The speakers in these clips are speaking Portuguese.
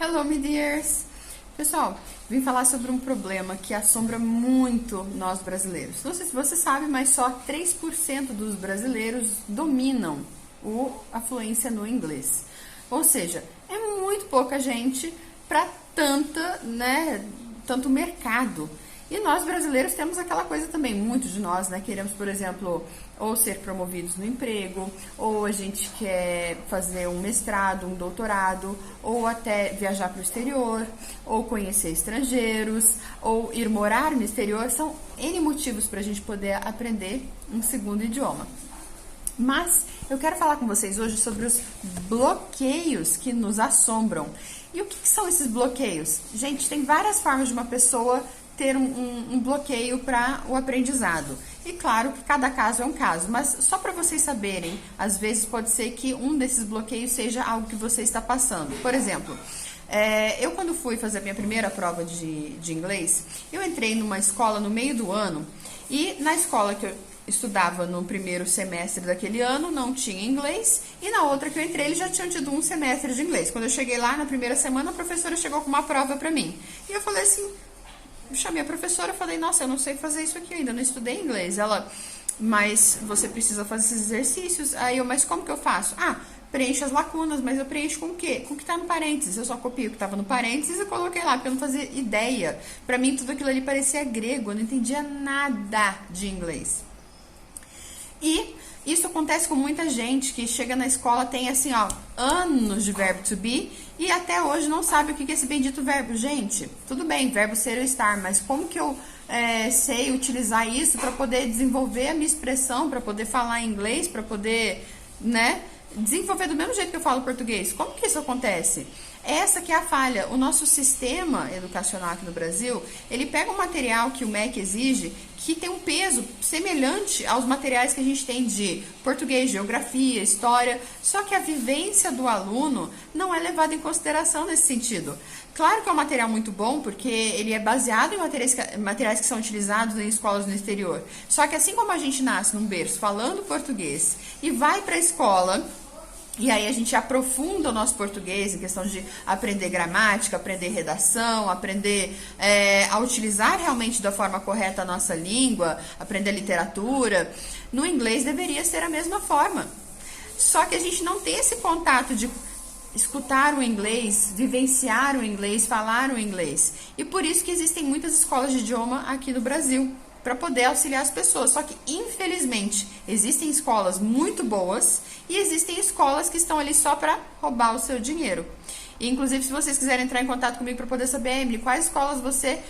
Hello, my dears! Pessoal, vim falar sobre um problema que assombra muito nós brasileiros. Não sei se você sabe, mas só 3% dos brasileiros dominam a fluência no inglês. Ou seja, é muito pouca gente para tanto mercado. E nós brasileiros temos aquela coisa também, muitos de nós, queremos, por exemplo, ou ser promovidos no emprego, ou a gente quer fazer um mestrado, um doutorado, ou até viajar para o exterior, ou conhecer estrangeiros, ou ir morar no exterior. São N motivos para a gente poder aprender um segundo idioma. Mas eu quero falar com vocês hoje sobre os bloqueios que nos assombram. E o que são esses bloqueios? Gente, tem várias formas de uma pessoa ter um bloqueio para o aprendizado. E claro que cada caso é um caso, mas só para vocês saberem, às vezes pode ser que um desses bloqueios seja algo que você está passando. Por exemplo, eu quando fui fazer a minha primeira prova de inglês, eu entrei numa escola no meio do ano, e na escola que eu estudava no primeiro semestre daquele ano, não tinha inglês, e na outra que eu entrei, eles já tinham tido um semestre de inglês. Quando eu cheguei lá, na primeira semana, a professora chegou com uma prova para mim. E eu falei assim, chamei a professora e falei, nossa, eu não sei fazer isso aqui, eu ainda não estudei inglês. Ela, mas você precisa fazer esses exercícios. Aí eu, mas como que eu faço? Preencho as lacunas, mas eu preencho com o quê? Com o que tá no parênteses. Eu só copio o que tava no parênteses e coloquei lá, porque eu não fazia ideia. Pra mim, tudo aquilo ali parecia grego, eu não entendia nada de inglês. E isso acontece com muita gente que chega na escola, tem assim, anos de verbo to be e até hoje não sabe o que é esse bendito verbo. Gente, tudo bem, verbo ser ou estar, mas como que eu sei utilizar isso para poder desenvolver a minha expressão, para poder falar inglês, para poder, desenvolver do mesmo jeito que eu falo português? Como que isso acontece? Essa que é a falha. O nosso sistema educacional aqui no Brasil, ele pega um material que o MEC exige, que tem um peso semelhante aos materiais que a gente tem de português, geografia, história, só que a vivência do aluno não é levada em consideração nesse sentido. Claro que é um material muito bom, porque ele é baseado em materiais que são utilizados em escolas no exterior. Só que assim como a gente nasce num berço falando português e vai para a escola, e aí a gente aprofunda o nosso português em questão de aprender gramática, aprender redação, aprender a utilizar realmente da forma correta a nossa língua, aprender literatura. No inglês deveria ser a mesma forma. Só que a gente não tem esse contato de escutar o inglês, vivenciar o inglês, falar o inglês. E por isso que existem muitas escolas de idioma aqui no Brasil, para poder auxiliar as pessoas. Só que, infelizmente, existem escolas muito boas e existem escolas que estão ali só para roubar o seu dinheiro. E, inclusive, se vocês quiserem entrar em contato comigo para poder saber, Emily, quais escolas você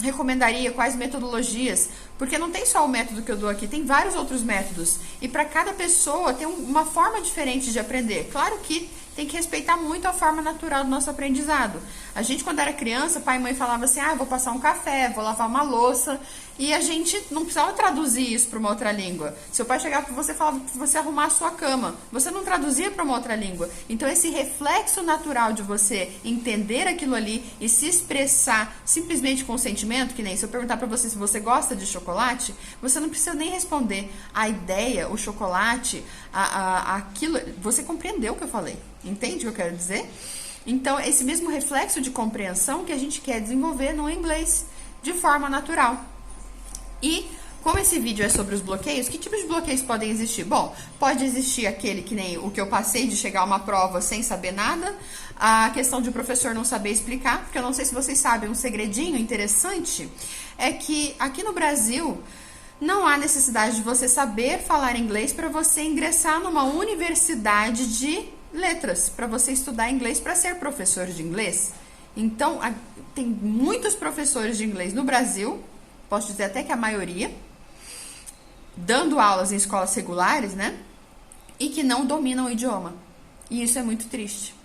recomendaria, quais metodologias, porque não tem só o método que eu dou aqui, tem vários outros métodos. E para cada pessoa tem uma forma diferente de aprender. Claro que tem que respeitar muito a forma natural do nosso aprendizado. A gente, quando era criança, pai e mãe falavam assim, vou passar um café, vou lavar uma louça, e a gente não precisava traduzir isso para uma outra língua. Seu pai chegava para você e falava para você arrumar a sua cama, você não traduzia para uma outra língua. Então, esse reflexo natural de você entender aquilo ali e se expressar simplesmente com o sentimento, que nem se eu perguntar para você se você gosta de chocolate, você não precisa nem responder. A ideia, o chocolate, aquilo, você compreendeu o que eu falei. Entende o que eu quero dizer? Então, esse mesmo reflexo de compreensão que a gente quer desenvolver no inglês, de forma natural. E, como esse vídeo é sobre os bloqueios, que tipos de bloqueios podem existir? Bom, pode existir aquele que nem o que eu passei de chegar a uma prova sem saber nada, a questão de o professor não saber explicar, porque eu não sei se vocês sabem, um segredinho interessante é que aqui no Brasil não há necessidade de você saber falar inglês para você ingressar numa universidade de letras, para você estudar inglês para ser professor de inglês. Então, tem muitos professores de inglês no Brasil, posso dizer até que a maioria, dando aulas em escolas regulares, e que não dominam o idioma. E isso é muito triste.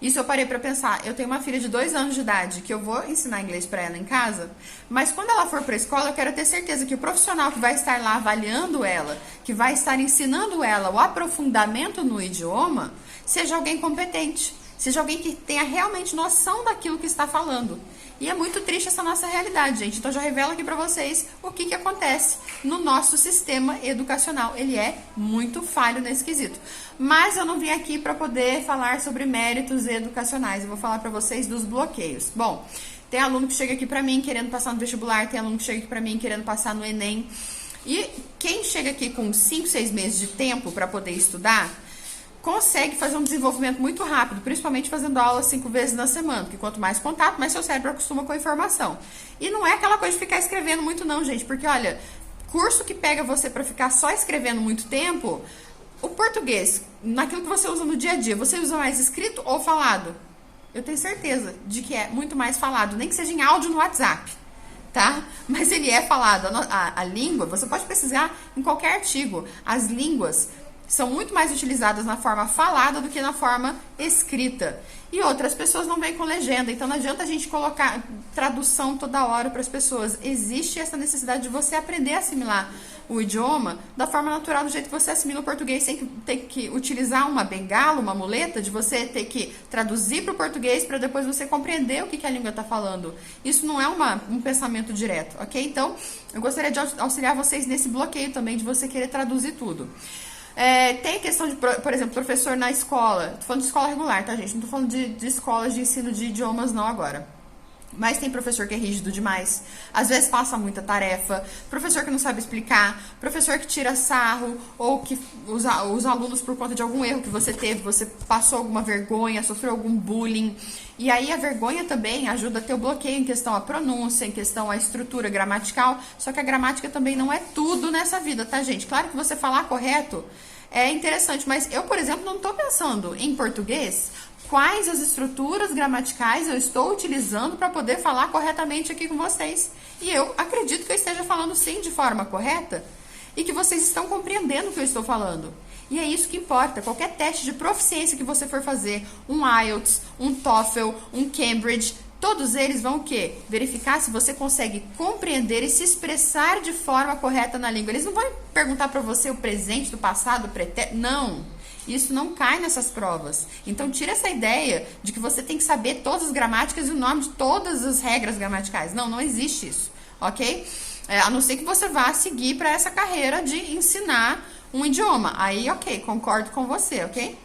Isso eu parei para pensar, eu tenho uma filha de 2 anos de idade, que eu vou ensinar inglês para ela em casa, mas quando ela for para a escola, eu quero ter certeza que o profissional que vai estar lá avaliando ela, que vai estar ensinando ela o aprofundamento no idioma, seja alguém competente. Seja alguém que tenha realmente noção daquilo que está falando. E é muito triste essa nossa realidade, gente. Então, já revelo aqui pra vocês o que acontece no nosso sistema educacional. Ele é muito falho nesse quesito. Mas eu não vim aqui para poder falar sobre méritos educacionais. Eu vou falar pra vocês dos bloqueios. Bom, tem aluno que chega aqui pra mim querendo passar no vestibular, tem aluno que chega aqui pra mim querendo passar no Enem. E quem chega aqui com 5, 6 meses de tempo para poder estudar, consegue fazer um desenvolvimento muito rápido, principalmente fazendo aula 5 vezes na semana, porque quanto mais contato, mais seu cérebro acostuma com a informação. E não é aquela coisa de ficar escrevendo muito não, gente, porque olha, curso que pega você para ficar só escrevendo muito tempo, o português, naquilo que você usa no dia a dia, você usa mais escrito ou falado? Eu tenho certeza de que é muito mais falado, nem que seja em áudio no WhatsApp, tá? Mas ele é falado. A língua, você pode pesquisar em qualquer artigo, as línguas são muito mais utilizadas na forma falada do que na forma escrita. E outras pessoas não vêm com legenda, então não adianta a gente colocar tradução toda hora para as pessoas. Existe essa necessidade de você aprender a assimilar o idioma da forma natural, do jeito que você assimila o português, sem ter que utilizar uma bengala, uma muleta, de você ter que traduzir para o português para depois você compreender o que a língua está falando. Isso não é um pensamento direto, ok? Então, eu gostaria de auxiliar vocês nesse bloqueio também, de você querer traduzir tudo. Tem a questão de, por exemplo, professor na escola. Tô falando de escola regular, tá, gente? Não tô falando de escolas de ensino de idiomas não agora. Mas tem professor que é rígido demais, às vezes passa muita tarefa, professor que não sabe explicar, professor que tira sarro, ou que os alunos, por conta de algum erro que você teve, você passou alguma vergonha, sofreu algum bullying. E aí a vergonha também ajuda a ter o bloqueio em questão à pronúncia, em questão à estrutura gramatical. Só que a gramática também não é tudo nessa vida, tá, gente? Claro que você falar correto é interessante, mas eu, por exemplo, não estou pensando em português quais as estruturas gramaticais eu estou utilizando para poder falar corretamente aqui com vocês. E eu acredito que eu esteja falando sim de forma correta e que vocês estão compreendendo o que eu estou falando. E é isso que importa. Qualquer teste de proficiência que você for fazer, um IELTS, um TOEFL, um Cambridge, todos eles vão o quê? Verificar se você consegue compreender e se expressar de forma correta na língua. Eles não vão perguntar para você o presente, do passado, o pretérito. Não. Isso não cai nessas provas. Então, tira essa ideia de que você tem que saber todas as gramáticas e o nome de todas as regras gramaticais. Não, não existe isso, ok? A não ser que você vá seguir para essa carreira de ensinar um idioma. Aí, ok, concordo com você, ok?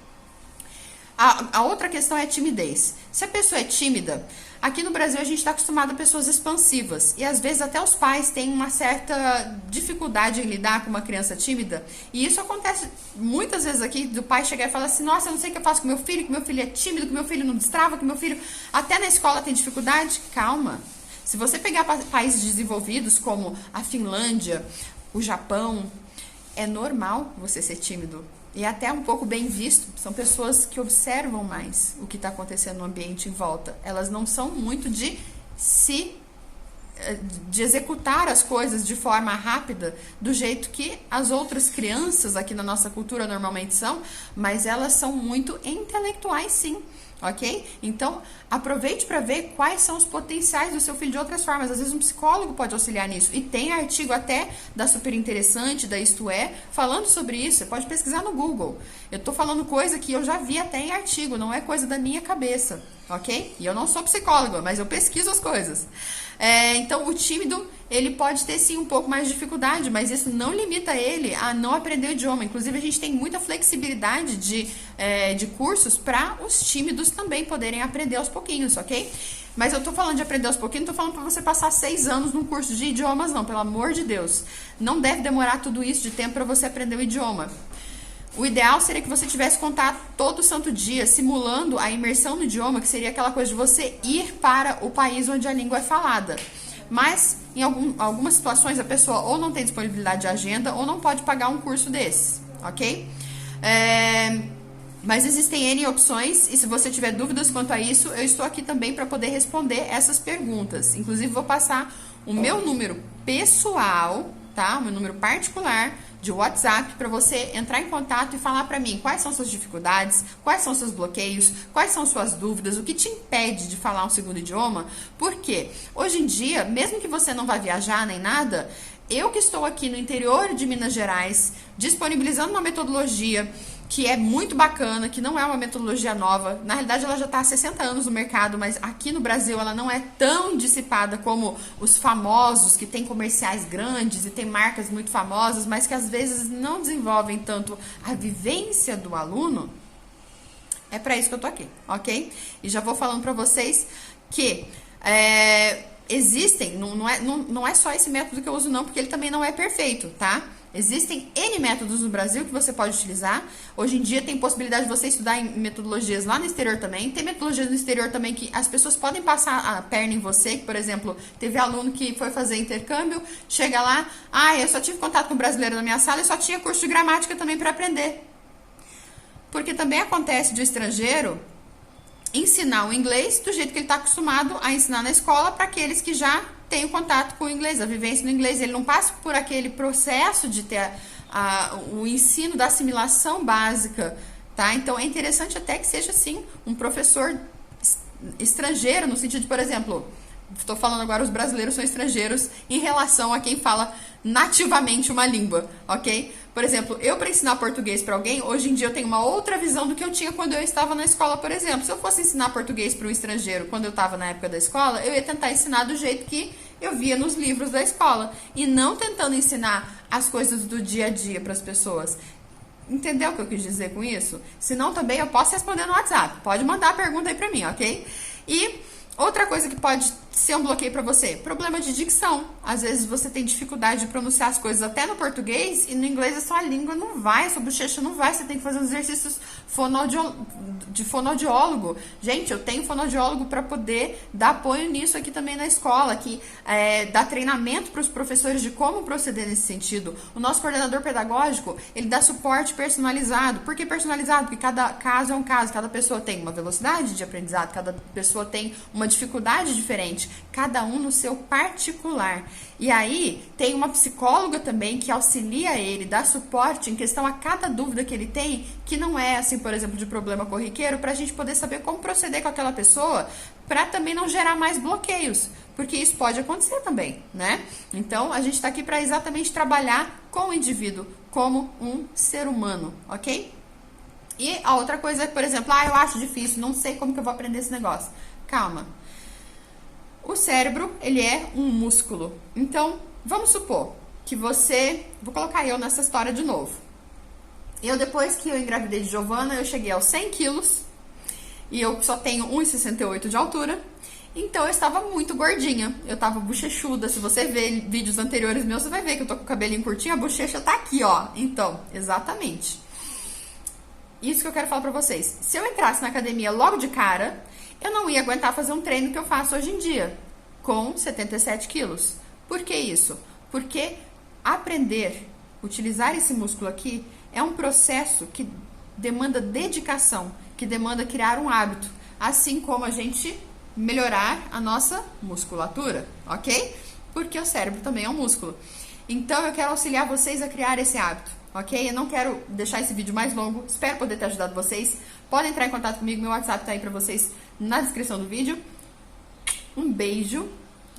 A outra questão é a timidez. Se a pessoa é tímida, aqui no Brasil a gente está acostumado a pessoas expansivas. E às vezes até os pais têm uma certa dificuldade em lidar com uma criança tímida. E isso acontece muitas vezes aqui, do pai chegar e falar assim, nossa, eu não sei o que eu faço com meu filho, que meu filho é tímido, que meu filho não destrava, que meu filho até na escola tem dificuldade. Calma. Se você pegar países desenvolvidos como a Finlândia, o Japão, é normal você ser tímido. E até um pouco bem visto, são pessoas que observam mais o que está acontecendo no ambiente em volta. Elas não são muito de executar as coisas de forma rápida, do jeito que as outras crianças aqui na nossa cultura normalmente são, mas elas são muito intelectuais sim. Ok? Então, aproveite para ver quais são os potenciais do seu filho de outras formas. Às vezes um psicólogo pode auxiliar nisso. E tem artigo até da Super Interessante, da Isto É, falando sobre isso. Você pode pesquisar no Google. Eu tô falando coisa que eu já vi até em artigo, não é coisa da minha cabeça. Ok? E eu não sou psicóloga, mas eu pesquiso as coisas. Então, o tímido, ele pode ter sim um pouco mais de dificuldade, mas isso não limita ele a não aprender o idioma. Inclusive, a gente tem muita flexibilidade de cursos para os tímidos também poderem aprender aos pouquinhos, ok? Mas eu tô falando de aprender aos pouquinhos, não tô falando para você passar 6 anos num curso de idiomas, não, pelo amor de Deus. Não deve demorar tudo isso de tempo para você aprender o idioma. O ideal seria que você tivesse contato todo santo dia, simulando a imersão no idioma, que seria aquela coisa de você ir para o país onde a língua é falada. Mas, em algumas situações, a pessoa ou não tem disponibilidade de agenda, ou não pode pagar um curso desses, ok? Mas existem N opções, e se você tiver dúvidas quanto a isso, eu estou aqui também para poder responder essas perguntas. Inclusive, vou passar o meu número pessoal, tá? O meu número particular de WhatsApp para você entrar em contato e falar para mim quais são suas dificuldades, quais são seus bloqueios, quais são suas dúvidas, o que te impede de falar um segundo idioma. Porque hoje em dia, mesmo que você não vá viajar nem nada, eu que estou aqui no interior de Minas Gerais, disponibilizando uma metodologia, que é muito bacana, que não é uma metodologia nova. Na realidade, ela já está há 60 anos no mercado, mas aqui no Brasil ela não é tão dissipada como os famosos, que tem comerciais grandes e tem marcas muito famosas, mas que às vezes não desenvolvem tanto a vivência do aluno. É para isso que eu tô aqui, ok? E já vou falando para vocês que existem, não é só esse método que eu uso não, porque ele também não é perfeito, tá? Existem N métodos no Brasil que você pode utilizar. Hoje em dia tem possibilidade de você estudar em metodologias lá no exterior também. Tem metodologias no exterior também que as pessoas podem passar a perna em você. Que, por exemplo, teve aluno que foi fazer intercâmbio, chega lá, eu só tive contato com brasileiro na minha sala e só tinha curso de gramática também para aprender. Porque também acontece de estrangeiro ensinar o inglês do jeito que ele está acostumado a ensinar na escola para aqueles que já têm o contato com o inglês, a vivência no inglês. Ele não passa por aquele processo de ter o ensino da assimilação básica, tá? Então é interessante até que seja assim um professor estrangeiro, no sentido de, por exemplo, estou falando agora, os brasileiros são estrangeiros em relação a quem fala nativamente uma língua, ok? Por exemplo, eu para ensinar português para alguém, hoje em dia eu tenho uma outra visão do que eu tinha quando eu estava na escola, por exemplo. Se eu fosse ensinar português para um estrangeiro quando eu estava na época da escola, eu ia tentar ensinar do jeito que eu via nos livros da escola e não tentando ensinar as coisas do dia a dia para as pessoas. Entendeu o que eu quis dizer com isso? Se não, também eu posso responder no WhatsApp. Pode mandar a pergunta aí para mim, ok? E outra coisa que pode ser um bloqueio para você, problema de dicção. Às vezes você tem dificuldade de pronunciar as coisas até no português e no inglês a sua língua não vai, a sua bochecha não vai. Você tem que fazer exercícios de fonoaudiólogo. Gente, eu tenho fonoaudiólogo para poder dar apoio nisso aqui também na escola, que dá treinamento para os professores de como proceder nesse sentido. O nosso coordenador pedagógico, ele dá suporte personalizado. Por que personalizado? Porque cada caso é um caso, cada pessoa tem uma velocidade de aprendizado, cada pessoa tem uma dificuldade diferente, cada um no seu particular. E aí tem uma psicóloga também que auxilia ele, dá suporte em questão a cada dúvida que ele tem, que não é assim, por exemplo, de problema corriqueiro, para a gente poder saber como proceder com aquela pessoa, para também não gerar mais bloqueios, porque isso pode acontecer também, né? Então a gente está aqui para exatamente trabalhar com o indivíduo como um ser humano, ok? E a outra coisa é, por exemplo, eu acho difícil, não sei como que eu vou aprender esse negócio. Calma. O cérebro, ele é um músculo. Então, vamos supor que você... Vou colocar eu nessa história de novo. Depois que eu engravidei de Giovana, eu cheguei aos 100 quilos. E eu só tenho 1,68 de altura. Então, eu estava muito gordinha. Eu estava bochechuda. Se você ver vídeos anteriores meus, você vai ver que eu tô com o cabelinho curtinho. A bochecha tá aqui, ó. Então, exatamente. Isso que eu quero falar pra vocês. Se eu entrasse na academia logo de cara, eu não ia aguentar fazer um treino que eu faço hoje em dia, com 77 quilos. Por que isso? Porque aprender, utilizar esse músculo aqui, é um processo que demanda dedicação, que demanda criar um hábito, assim como a gente melhorar a nossa musculatura, ok? Porque o cérebro também é um músculo. Então, eu quero auxiliar vocês a criar esse hábito, ok? Eu não quero deixar esse vídeo mais longo, espero poder ter ajudado vocês. Podem entrar em contato comigo, meu WhatsApp tá aí pra vocês na descrição do vídeo. Um beijo,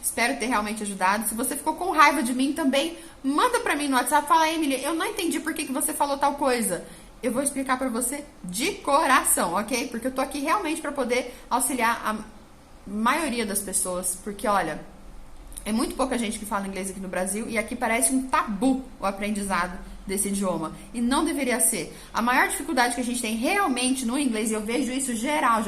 espero ter realmente ajudado. Se você ficou com raiva de mim também, manda pra mim no WhatsApp, fala, Emily, eu não entendi por que você falou tal coisa. Eu vou explicar pra você de coração, ok? Porque eu tô aqui realmente pra poder auxiliar a maioria das pessoas, porque olha, é muito pouca gente que fala inglês aqui no Brasil e aqui parece um tabu o aprendizado desse idioma, e não deveria ser. A maior dificuldade que a gente tem realmente no inglês, e eu vejo isso geral,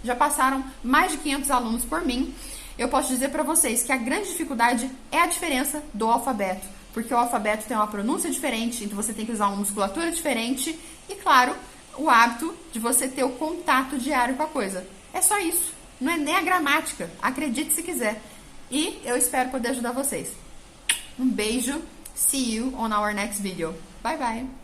já passaram mais de 500 alunos por mim, eu posso dizer para vocês que a grande dificuldade é a diferença do alfabeto, porque o alfabeto tem uma pronúncia diferente, então você tem que usar uma musculatura diferente, e claro, o hábito de você ter o contato diário com a coisa. É só isso, não é nem a gramática, acredite se quiser. E eu espero poder ajudar vocês. Um beijo. See you on our next video. Bye bye.